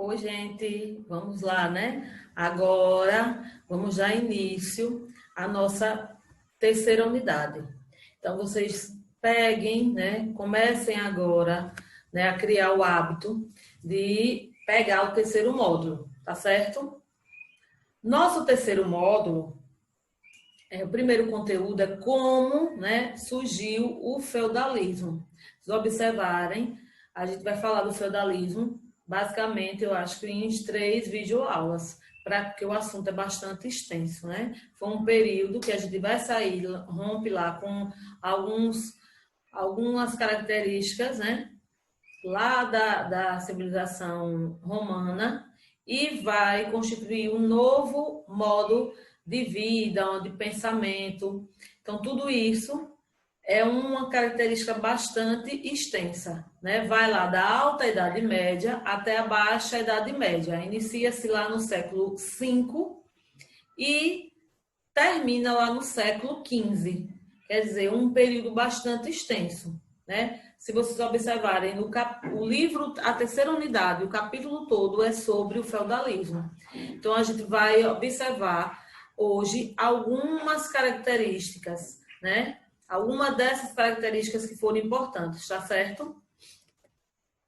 Oi, gente, vamos lá, né? Agora, vamos dar início à nossa terceira unidade. Então, vocês peguem, né? Comecem agora, né, a criar o hábito de pegar o terceiro módulo, tá certo? Nosso terceiro módulo, o primeiro conteúdo é como, né, surgiu o feudalismo. Se observarem, a gente vai falar do feudalismo, basicamente, eu acho que em 3 videoaulas, porque o assunto é bastante extenso, né? Foi um período que a gente vai sair, rompe lá com algumas características, né? Lá da civilização romana e vai constituir um novo modo de vida, de pensamento. Então, tudo isso é uma característica bastante extensa, né? Vai lá da Alta Idade Média até a Baixa Idade Média. Inicia-se lá no século V e termina lá no século XV. Quer dizer, um período bastante extenso, né? Se vocês observarem, o livro, a terceira unidade, o capítulo todo é sobre o feudalismo. Então, a gente vai observar hoje algumas características, né? Algumas dessas características que foram importantes, tá certo?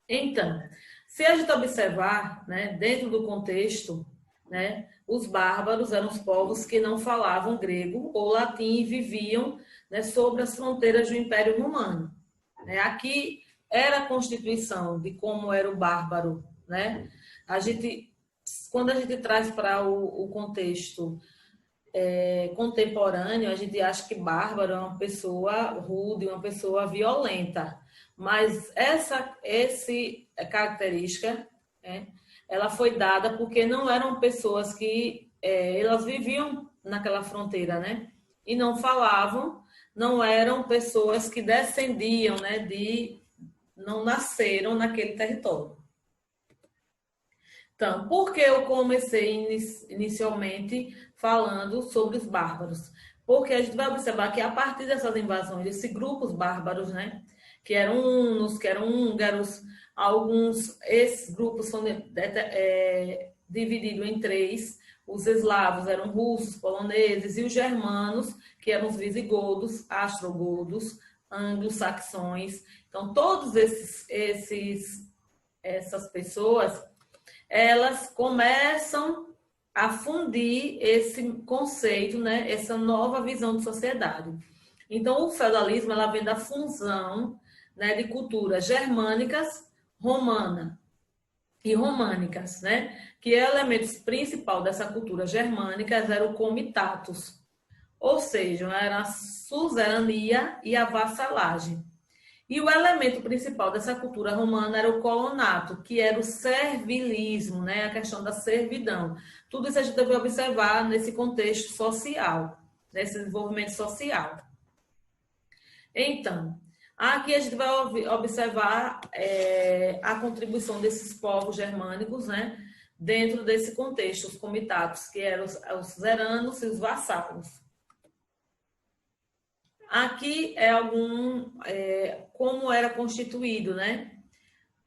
Então, se a gente observar, né, dentro do contexto, né, os bárbaros eram os povos que não falavam grego ou latim e viviam, né, sobre as fronteiras do Império Romano. Aqui era a constituição de como era o bárbaro, né? Quando a gente traz para o contexto contemporâneo, a gente acha que bárbaro é uma pessoa rude, uma pessoa violenta. Mas essa característica, né, ela foi dada porque não eram pessoas que elas viviam naquela fronteira, né? E não falavam, não eram pessoas que descendiam, né, não nasceram naquele território. Então, por que eu comecei inicialmente falando sobre os bárbaros? Porque a gente vai observar que a partir dessas invasões, desses grupos bárbaros, né, que eram hunos, que eram húngaros, esses grupos são divididos em 3. Os eslavos eram russos, poloneses, e os germanos, que eram os visigodos, astrogodos, anglo-saxões. Então, todos essas pessoas elas começam a fundir esse conceito, né, essa nova visão de sociedade. Então, o feudalismo ela vem da fusão, né, de culturas germânicas, romana e românicas, né, que elementos principal dessa cultura germânica era o comitatus, ou seja, era a suzerania e a vassalagem. E o elemento principal dessa cultura romana era o colonato, que era o servilismo, né? A questão da servidão. Tudo isso a gente deve observar nesse contexto social, nesse desenvolvimento social. Então, aqui a gente vai observar a contribuição desses povos germânicos, né? Dentro desse contexto, os comitatos, que eram os suzeranos e os vassalos. Aqui como era constituído, né?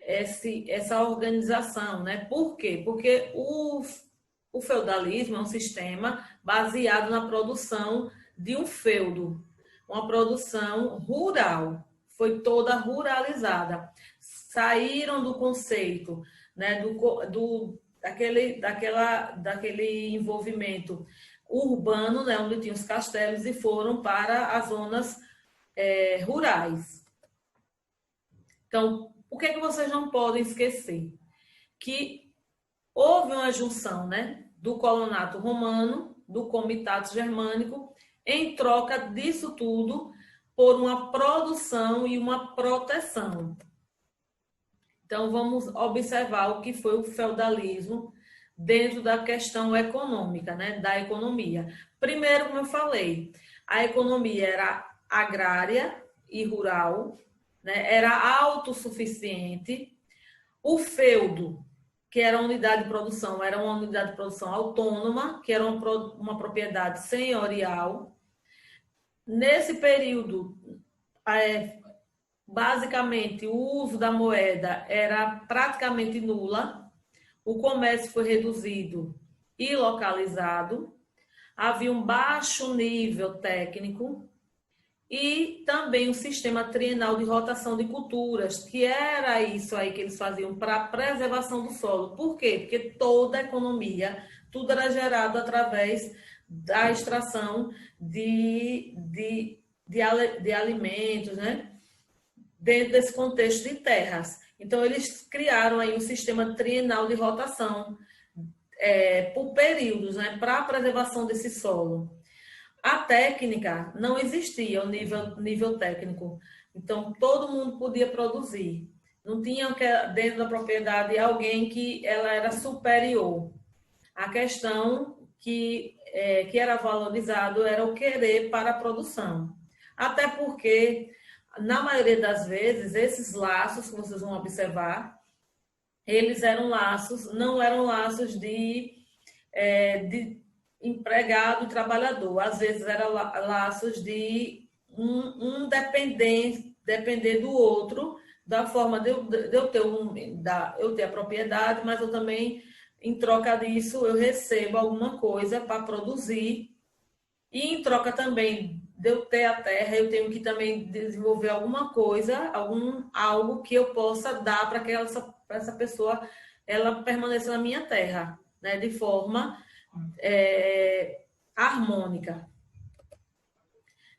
Essa organização, né? Por quê? Porque o feudalismo é um sistema baseado na produção de um feudo, uma produção rural, foi toda ruralizada. Saíram do conceito, né? Daquele envolvimento urbano, né, onde tinha os castelos, e foram para as zonas rurais. Então, o que é que vocês não podem esquecer? Que houve uma junção, né, do colonato romano, do comitato germânico, em troca disso tudo por uma produção e uma proteção. Então, vamos observar o que foi o feudalismo dentro da questão econômica, né, da economia. Primeiro, como eu falei, a economia era agrária e rural, né, era autossuficiente. O feudo, que era uma unidade de produção, era uma unidade de produção autônoma, que era uma propriedade senhorial. Nesse período, basicamente, o uso da moeda era praticamente nula. o comércio foi reduzido e localizado, havia um baixo nível técnico e também um sistema trienal de rotação de culturas, que era isso aí que eles faziam para a preservação do solo. Por quê? Porque toda a economia, tudo era gerado através da extração de alimentos, né? Dentro desse contexto de terras. Então, eles criaram aí um sistema trienal de rotação por períodos, né? Para a preservação desse solo. A técnica não existia, o nível técnico. Então, todo mundo podia produzir. Não tinha dentro da propriedade alguém que ela era superior. A questão que era valorizado era o querer para a produção. Até porque, na maioria das vezes, esses laços que vocês vão observar, eles eram laços, não eram laços de empregado e trabalhador. Às vezes eram laços de um depender do outro, da forma de eu ter a propriedade, mas eu também, em troca disso, eu recebo alguma coisa para produzir. E em troca também de eu ter a terra, eu tenho que também desenvolver alguma coisa, algo que eu possa dar para que essa pessoa ela permaneça na minha terra, né, de forma harmônica.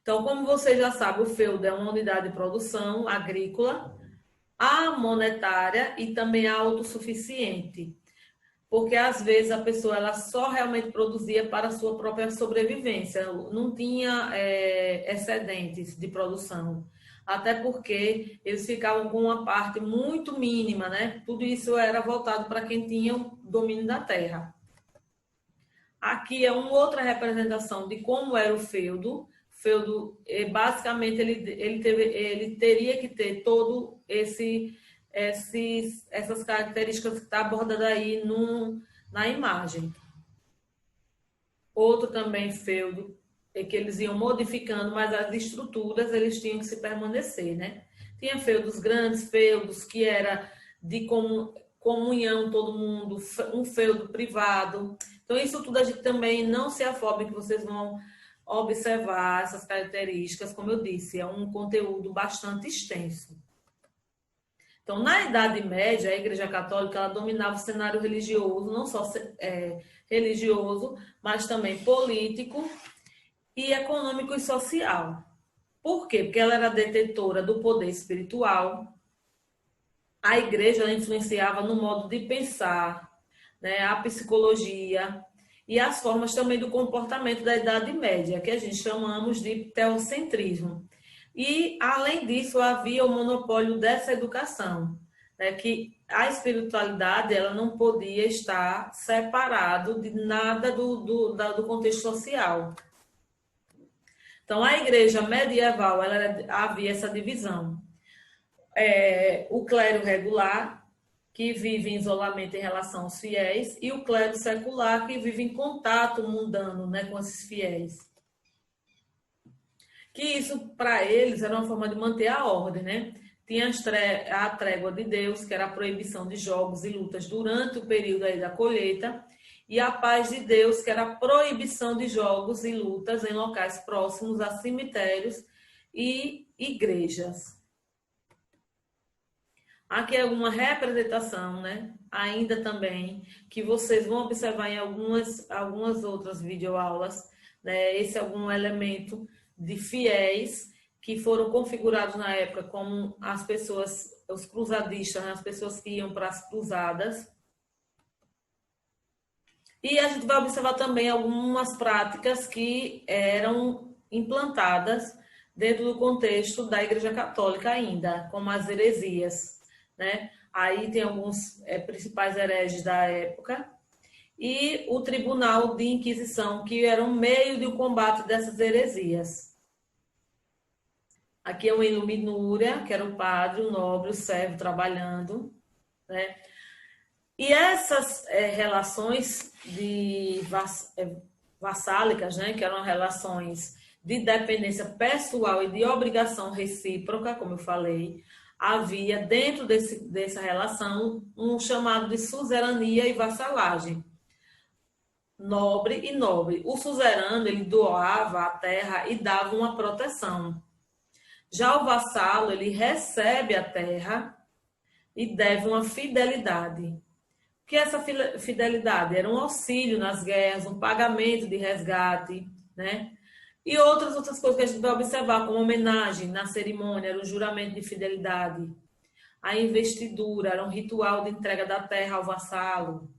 Então, como você já sabe, o feudo é uma unidade de produção agrícola, monetária e também autossuficiente. Porque, às vezes, a pessoa ela só realmente produzia para a sua própria sobrevivência, não tinha excedentes de produção. Até porque eles ficavam com uma parte muito mínima, né? Tudo isso era voltado para quem tinha o domínio da terra. Aqui é uma outra representação de como era o feudo. Feudo, basicamente, ele teria que ter todo essas características que está abordada aí na imagem. Outro também feudo, que eles iam modificando, mas as estruturas eles tinham que se permanecer, né? Tinha feudos grandes, feudos que era de comunhão todo mundo, um feudo privado. Então, isso tudo a gente também não se afobe, que vocês vão observar essas características, como eu disse, é um conteúdo bastante extenso. Então, na Idade Média, a Igreja Católica ela dominava o cenário religioso, não só religioso, mas também político e econômico e social. Por quê? Porque ela era detentora do poder espiritual. A Igreja ela influenciava no modo de pensar, né, a psicologia e as formas também do comportamento da Idade Média, que a gente chamamos de teocentrismo. E, além disso, havia o monopólio dessa educação, né, que a espiritualidade ela não podia estar separado de nada do contexto social. Então, a igreja medieval havia essa divisão. O clero regular, que vive em isolamento em relação aos fiéis, e o clero secular, que vive em contato mundano, né, com esses fiéis. Que isso, para eles, era uma forma de manter a ordem, né? Tinha a trégua de Deus, que era a proibição de jogos e lutas durante o período aí da colheita, e a paz de Deus, que era a proibição de jogos e lutas em locais próximos a cemitérios e igrejas. Aqui é alguma representação, né? Ainda também, que vocês vão observar em algumas outras videoaulas, né? Esse é algum elemento de fiéis que foram configurados na época como as pessoas, os cruzadistas, né? As pessoas que iam para as cruzadas. E a gente vai observar também algumas práticas que eram implantadas dentro do contexto da Igreja Católica ainda, como as heresias, né? Aí tem alguns principais hereges da época e o Tribunal de Inquisição, que era um meio de combate dessas heresias. Aqui é uma iluminúria, que era o padre, o nobre, o servo trabalhando, né? E essas relações vassálicas, né, que eram relações de dependência pessoal e de obrigação recíproca, como eu falei, havia dentro dessa relação um chamado de suzerania e vassalagem, nobre e nobre. O suzerano, ele doava a terra e dava uma proteção. Já o vassalo, ele recebe a terra e deve uma fidelidade. O que é essa fidelidade? Era um auxílio nas guerras, um pagamento de resgate, né? E outras coisas que a gente vai observar, como homenagem na cerimônia, era um juramento de fidelidade. A investidura era um ritual de entrega da terra ao vassalo.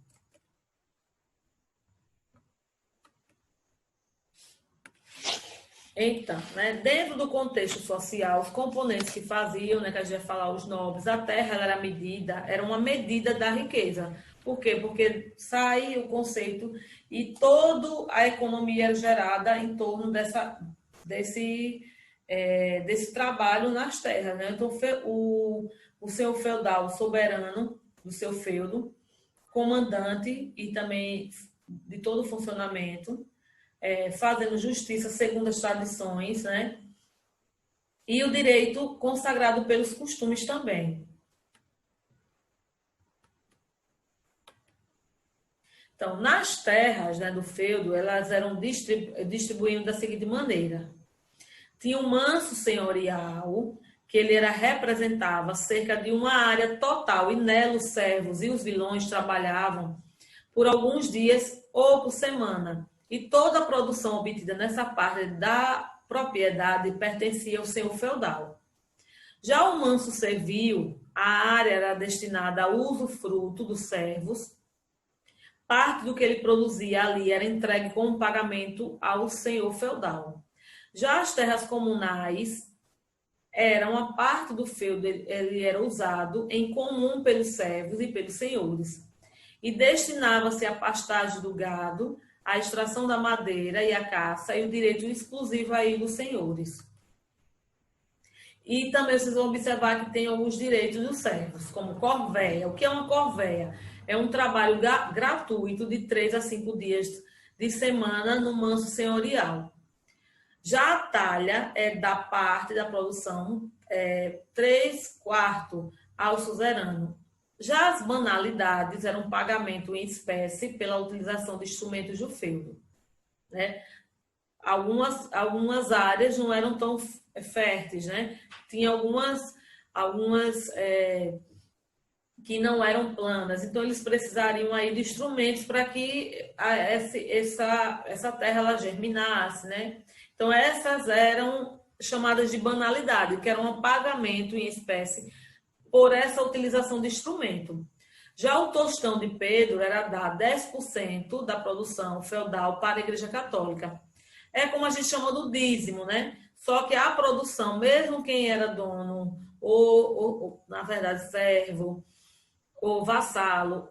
Então, né, dentro do contexto social, os componentes que faziam, né, que a gente vai falar, os nobres, a terra ela era medida, era uma medida da riqueza. Por quê? Porque sai o conceito e toda a economia era gerada em torno desse trabalho nas terras, né? Então, o senhor feudal, o soberano do seu feudo, comandante e também de todo o funcionamento, fazendo justiça segundo as tradições, né? E o direito consagrado pelos costumes também. Então, nas terras, né, do feudo, elas eram distribuídas da seguinte maneira. Tinha um manso senhorial, que ele representava cerca de uma área total, e nela os servos e os vilões trabalhavam por alguns dias ou por semana. E toda a produção obtida nessa parte da propriedade pertencia ao senhor feudal. Já o manso servil, a área era destinada ao usufruto dos servos. Parte do que ele produzia ali era entregue como pagamento ao senhor feudal. Já as terras comunais eram a parte do feudo, ele era usado em comum pelos servos e pelos senhores. E destinava-se à pastagem do gado, a extração da madeira e a caça, e o direito exclusivo aí dos senhores. E também vocês vão observar que tem alguns direitos dos servos, como corvéia. O que é uma corvéia? É um trabalho gratuito de 3 a 5 dias de semana no manso senhorial. Já a talha é da parte da produção 3/4 ao suzerano. Já as banalidades eram um pagamento em espécie pela utilização de instrumentos do feudo, né? Algumas áreas não eram tão férteis, né? Tinha algumas que não eram planas, então eles precisariam aí de instrumentos para que essa terra ela germinasse, né? Então essas eram chamadas de banalidade, que era um pagamento em espécie por essa utilização de instrumento. Já o tostão de Pedro era dar 10% da produção feudal para a Igreja Católica. É como a gente chama do dízimo, né? Só que a produção, mesmo quem era dono, ou na verdade, servo, ou vassalo,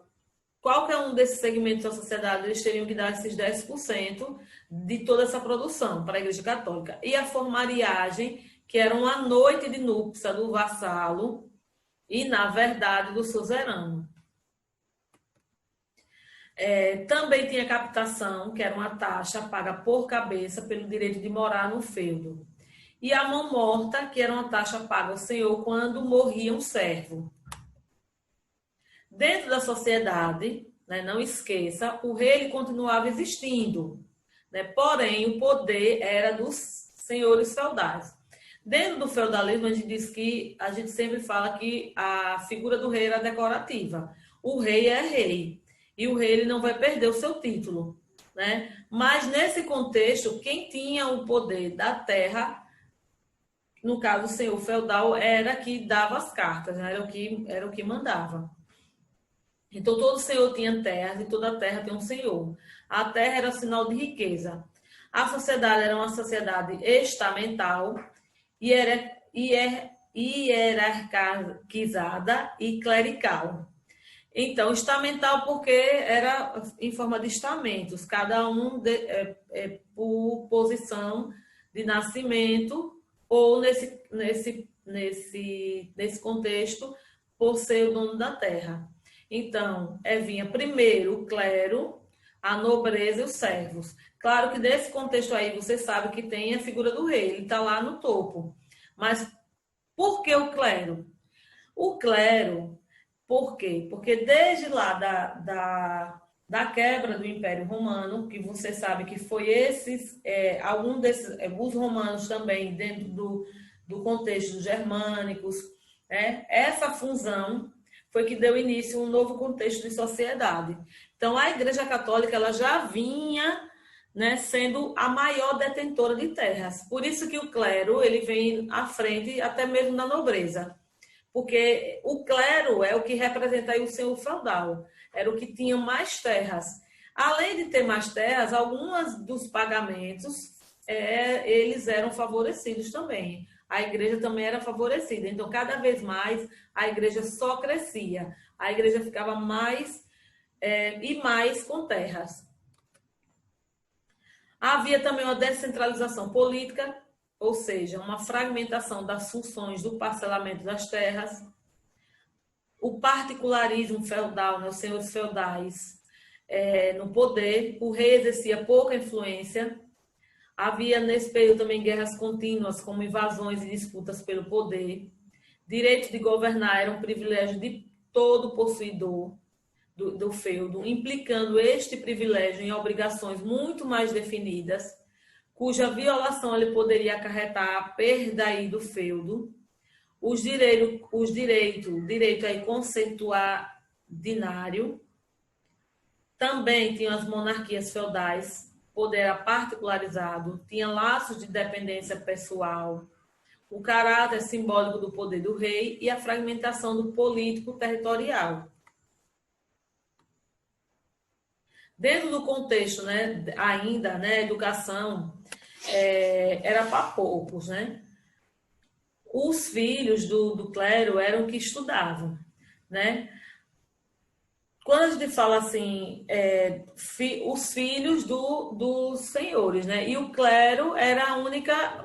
qualquer um desses segmentos da sociedade, eles teriam que dar esses 10% de toda essa produção para a Igreja Católica. E a formariagem, que era uma noite de núpcia do vassalo e, na verdade, do suzerano. Também tinha captação, que era uma taxa paga por cabeça pelo direito de morar no feudo. E a mão morta, que era uma taxa paga ao senhor quando morria um servo. Dentro da sociedade, né, não esqueça, o rei ele continuava existindo, né, porém o poder era dos senhores feudais. Dentro do feudalismo, a gente sempre fala que a figura do rei era decorativa. O rei é rei. E o rei ele não vai perder o seu título, né? Mas nesse contexto, quem tinha o poder da terra, no caso o senhor feudal, era que dava as cartas, né? Era o que mandava. Então todo senhor tinha terras e toda terra tem um senhor. A terra era sinal de riqueza. A sociedade era uma sociedade estamental e hierarquizada e clerical. Então, estamental porque era em forma de estamentos, cada um por posição de nascimento ou nesse contexto por ser o dono da terra. Então, vinha primeiro o clero, a nobreza e os servos. Claro que nesse contexto aí você sabe que tem a figura do rei, ele está lá no topo. Mas por que o clero? O clero, por quê? Porque desde lá da quebra do Império Romano, que você sabe que foi algum desses, os romanos também, dentro do contexto dos germânicos, né? Essa fusão foi que deu início a um novo contexto de sociedade. Então, a Igreja Católica ela já vinha, né, sendo a maior detentora de terras. Por isso que o clero ele vem à frente até mesmo da nobreza. Porque o clero é o que representa aí o senhor feudal, era o que tinha mais terras. Além de ter mais terras, alguns dos pagamentos eles eram favorecidos também. A igreja também era favorecida. Então, cada vez mais, a igreja só crescia. A igreja ficava mais e mais com terras. Havia também uma descentralização política, ou seja, uma fragmentação das funções do parcelamento das terras, o particularismo feudal, né, os senhores feudais no poder, o rei exercia pouca influência, havia nesse período também guerras contínuas, como invasões e disputas pelo poder, direito de governar era um privilégio de todo possuidor do feudo, implicando este privilégio em obrigações muito mais definidas, cuja violação ele poderia acarretar a perda aí do feudo, direito aí consuetudinário, também tinham as monarquias feudais, poder era particularizado, tinha laços de dependência pessoal, o caráter simbólico do poder do rei e a fragmentação do político territorial. Dentro do contexto, né, ainda, né, educação era para poucos, né? Os filhos do clero eram que estudavam, né? Quando a gente fala assim, os filhos dos senhores, né? E o clero era a única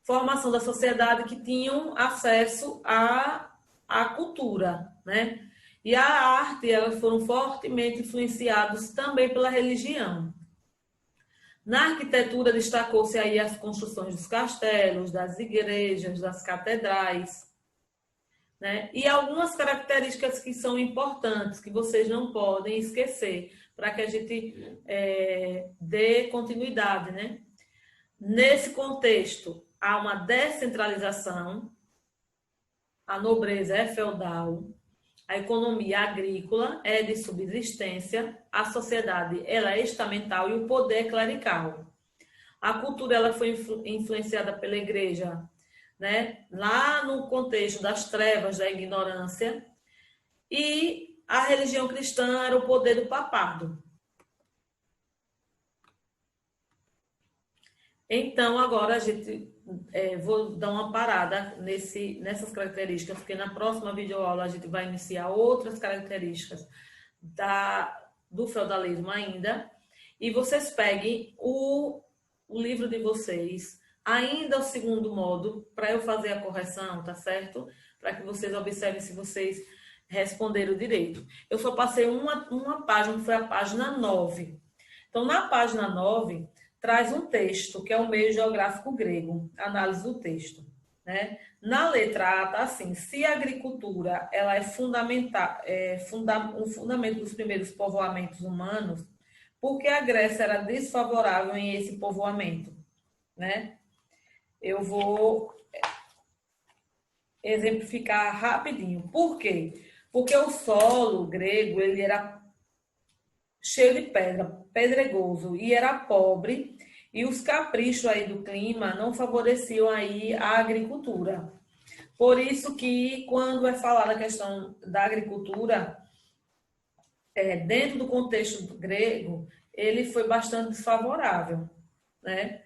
formação da sociedade que tinham acesso à cultura, né? E a arte, elas foram fortemente influenciados também pela religião. Na arquitetura destacou-se aí as construções dos castelos, das igrejas, das catedrais, né? E algumas características que são importantes, que vocês não podem esquecer, para que a gente dê continuidade, né? Nesse contexto, há uma descentralização, a nobreza é feudal, a economia agrícola é de subsistência, a sociedade ela é estamental e o poder é clerical. A cultura ela foi influenciada pela igreja, né? Lá no contexto das trevas, da ignorância, e a religião cristã era o poder do papado. Então, agora a gente vou dar uma parada nessas características, porque na próxima videoaula a gente vai iniciar outras características do feudalismo ainda. E vocês peguem o livro de vocês, ainda o segundo modo, para eu fazer a correção, tá certo? Para que vocês observem se vocês responderam direito. Eu só passei uma página, que foi a página 9. Então, na página 9, traz um texto, que é o meio geográfico grego, análise do texto, né? Na letra A, está assim, se a agricultura ela é um fundamento dos primeiros povoamentos humanos, por que a Grécia era desfavorável em esse povoamento, né? Eu vou exemplificar rapidinho. Por quê? Porque o solo grego, ele era cheio de pedra, pedregoso, e era pobre, e os caprichos aí do clima não favoreciam aí a agricultura. Por isso que, quando é falada a questão da agricultura, dentro do contexto grego, ele foi bastante desfavorável, né?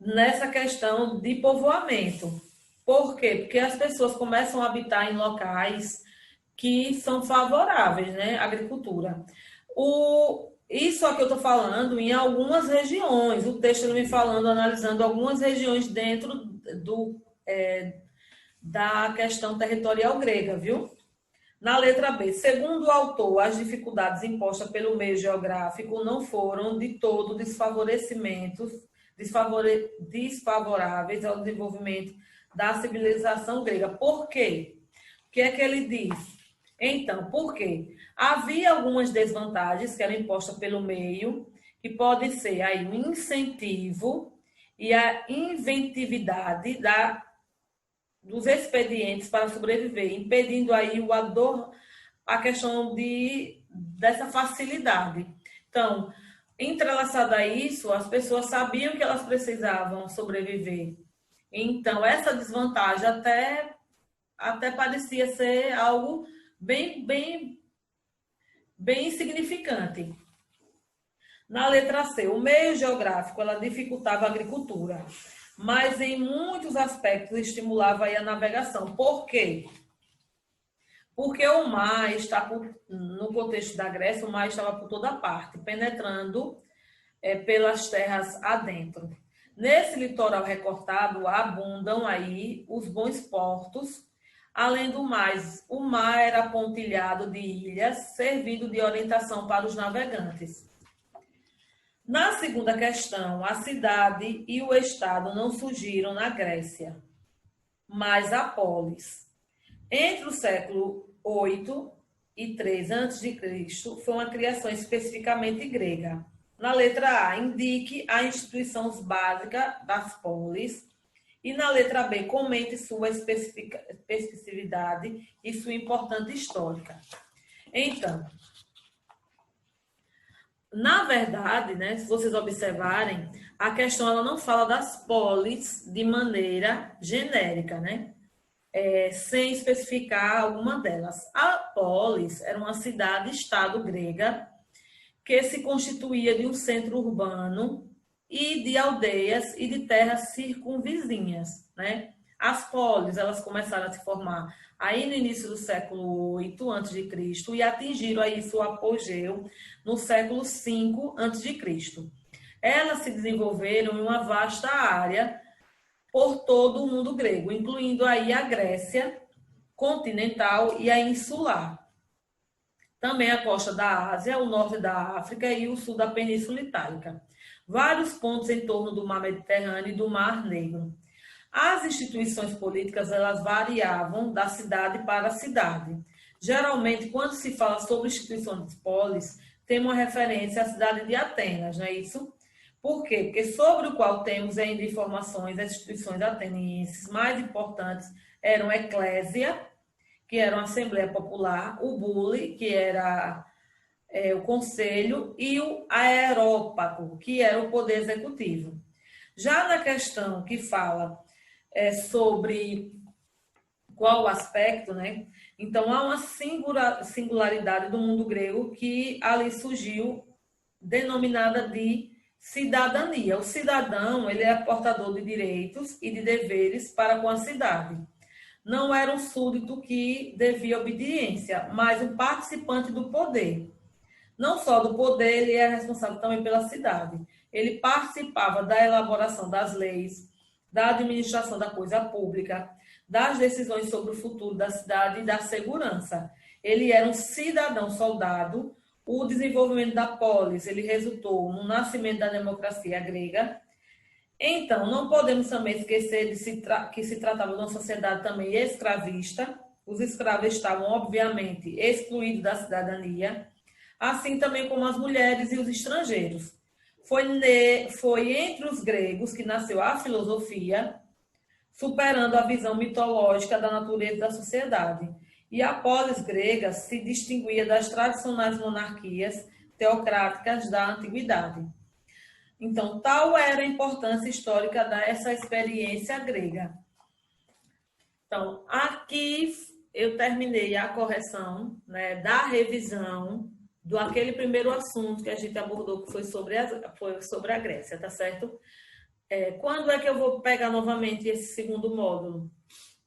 Nessa questão de povoamento. Por quê? Porque as pessoas começam a habitar em locais que são favoráveis, né, à agricultura. Isso aqui eu estou falando em algumas regiões, o texto ele me falando, analisando algumas regiões dentro da questão territorial grega, viu? Na letra B, segundo o autor, as dificuldades impostas pelo meio geográfico não foram de todo desfavoráveis ao desenvolvimento da civilização grega. Por quê? O que é que ele diz? Então, por quê? Havia algumas desvantagens que eram impostas pelo meio, que pode ser aí o incentivo e a inventividade dos expedientes para sobreviver, impedindo aí a questão dessa facilidade. Então, entrelaçado a isso, as pessoas sabiam que elas precisavam sobreviver. Então, essa desvantagem até parecia ser algo bem insignificante. Na letra C, o meio geográfico, ela dificultava a agricultura, mas em muitos aspectos estimulava aí a navegação. Por quê? Porque o mar no contexto da Grécia, o mar estava por toda parte, penetrando pelas terras adentro. Nesse litoral recortado, abundam aí os bons portos. Além do mais, o mar era pontilhado de ilhas, servindo de orientação para os navegantes. Na segunda questão, a cidade e o estado não surgiram na Grécia, mas a polis. Entre o século 8 e 3 a.C., foi uma criação especificamente grega. Na letra A, indique a instituição básica das polis. E na letra B, comente sua especificidade e sua importância histórica. Então, na verdade, né, se vocês observarem, a questão ela não fala das polis de maneira genérica, né? Sem especificar alguma delas. A polis era uma cidade-estado grega que se constituía de um centro urbano e de aldeias e de terras circunvizinhas, né? As polis, elas começaram a se formar aí no início do século 8 a.C. e atingiram aí seu apogeu no século 5 a.C. Elas se desenvolveram em uma vasta área por todo o mundo grego, incluindo aí a Grécia continental e a insular. Também a costa da Ásia, o norte da África e o sul da Península Itálica. Vários pontos em torno do mar Mediterrâneo e do Mar Negro. As instituições políticas, elas variavam da cidade para cidade. Geralmente, quando se fala sobre instituições de polis, tem uma referência à cidade de Atenas, não é isso? Por quê? Porque sobre o qual temos ainda informações, as instituições atenienses mais importantes eram a Eclésia, que era uma Assembleia Popular, o Bule, que era o Conselho, e o Aerópago, que era o Poder Executivo. Já na questão que fala sobre qual o aspecto, né? Então, há uma singularidade do mundo grego que ali surgiu, denominada de cidadania. O cidadão, ele é portador de direitos e de deveres para com a cidade. Não era um súdito que devia obediência, mas um participante do poder. Não só do poder, ele é responsável também pela cidade. Ele participava da elaboração das leis, da administração da coisa pública, das decisões sobre o futuro da cidade e da segurança. Ele era um cidadão soldado. O desenvolvimento da polis, ele resultou no nascimento da democracia grega. Então, não podemos também esquecer que se tratava de uma sociedade também escravista. Os escravos estavam, obviamente, excluídos da cidadania, assim também como as mulheres e os estrangeiros. Foi entre os gregos que nasceu a filosofia, superando a visão mitológica da natureza da sociedade. E a polis grega se distinguia das tradicionais monarquias teocráticas da antiguidade. Então, tal era a importância histórica dessa experiência grega. Então, aqui eu terminei a correção, né, da revisão do aquele primeiro assunto que a gente abordou, que foi sobre a Grécia, tá certo? Quando é que eu vou pegar novamente esse segundo módulo?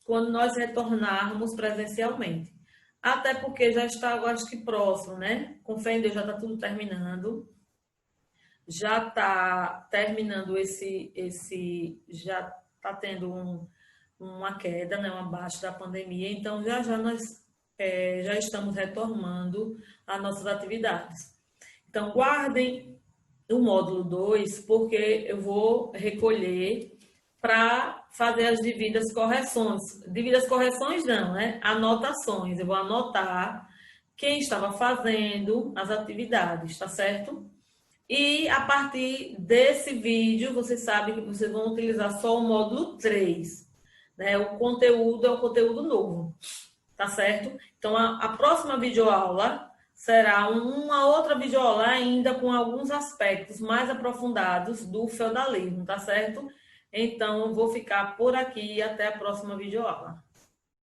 Quando nós retornarmos presencialmente. Até porque já está, eu acho que próximo, né? Com fé em Deus, já está tudo terminando. Já está terminando já está tendo uma queda, né? Uma baixa da pandemia. Então, já nós já estamos retomando as nossas atividades. Então, guardem o módulo 2, porque eu vou recolher para fazer as devidas correções. Devidas correções não, né? Anotações. Eu vou anotar quem estava fazendo as atividades, tá certo? E a partir desse vídeo, vocês sabem que vocês vão utilizar só o módulo 3, né? O conteúdo é o conteúdo novo, tá certo? Então, a próxima videoaula será uma outra videoaula ainda com alguns aspectos mais aprofundados do feudalismo, tá certo? Então, eu vou ficar por aqui e até a próxima videoaula.